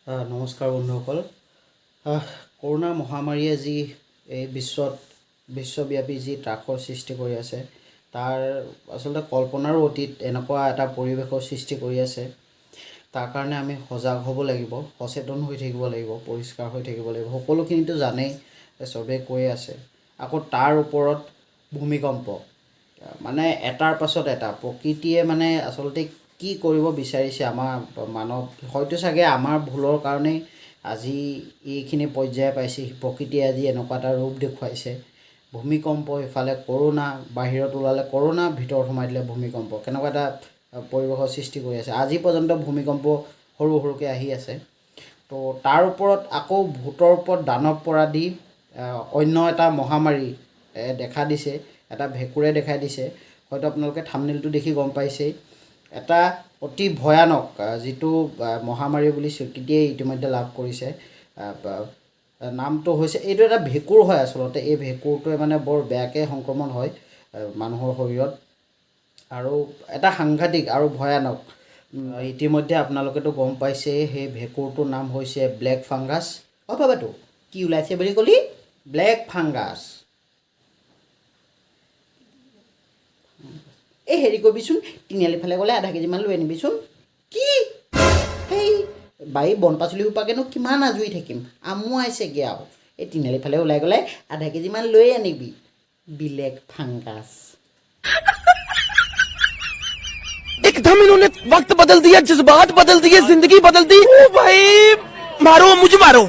নমস্কাৰ বন্ধুসকল। কৰোনা মহামাৰীয়ে যি এই বিশ্বব্যাপী যি ত্ৰাসৰ সৃষ্টি কৰি আছে, তাৰ আচলতে কল্পনাৰো অতীত এনেকুৱা এটা পৰিৱেশৰ সৃষ্টি কৰি আছে। তাৰ কাৰণে আমি সজাগ হ'ব লাগিব, সচেতন হৈ থাকিব লাগিব, পৰিষ্কাৰ হৈ থাকিব লাগিব। সকলোখিনিতো জানেই, চবেই কৈ আছে। আকৌ তাৰ ওপৰত ভূমিকম্প, মানে এটাৰ পাছত এটা প্ৰকৃতিয়ে মানে আচলতে কি কৰিব বিচাৰিছে আমাৰ মানৱ, হয়তো চাগে আমাৰ ভুলৰ কাৰণেই আজি এইখিনি পৰ্যায় পাইছে। প্ৰকৃতিয়ে আজি এনেকুৱা এটা ৰূপ দেখুৱাইছে। ভূমিকম্প, ইফালে কৰোনা, বাহিৰত ওলালে কৰোনা, ভিতৰত সোমাই দিলে ভূমিকম্প, কেনেকুৱা এটা পৰিৱেশৰ সৃষ্টি কৰি আছে। আজি পৰ্যন্ত ভূমিকম্প সৰু সৰুকৈ আহি আছে। তো তাৰ ওপৰত আকৌ ভূতৰ ওপৰত দানৱ পৰা দি অন্য এটা মহামাৰী দেখা দিছে, এটা ভেঁকুৰে দেখাই দিছে। হয়তো আপোনালোকে থাম্বনেইলটো দেখি গম পাইছেই। এটা অতি ভয়ানক যিটো মহামাৰী বুলি স্বীকৃতিয়ে ইতিমধ্যে লাভ কৰিছে। নামটো হৈছে, এইটো এটা ভেঁকুৰ হয় আচলতে। এই ভেঁকুৰটোৱে মানে বৰ বেয়াকৈ সংক্ৰমণ হয় মানুহৰ শৰীৰত, আৰু এটা সাংঘাতিক আৰু ভয়ানক। ইতিমধ্যে আপোনালোকেতো গম পাইছেই, সেই ভেঁকুৰটোৰ নাম হৈছে ব্লেক ফাংগাছ। বাবাটো কি ওলাইছে বুলি ক'লি? Black fungus. এই হেৰি কৰিবিচোন, তিনিআলি ফালে গ'লে আধা কেজিমান লৈ আনিবিচোন। কি সেই বাৰী বন পাচলি সোপাকেনো কিমান আজৰি থাকিম, আমুৱাইছেগৈ আৰু। এই তিনিআলি ফালে ওলাই গ'লে আধা কেজিমান লৈ আনিবি। Black fungus. एकदम इन्होंने वक्त बदल दिया, जज्बात बदल दिए, जिंदगी बदल दी। ओ भाई मारो, मुझे मारो।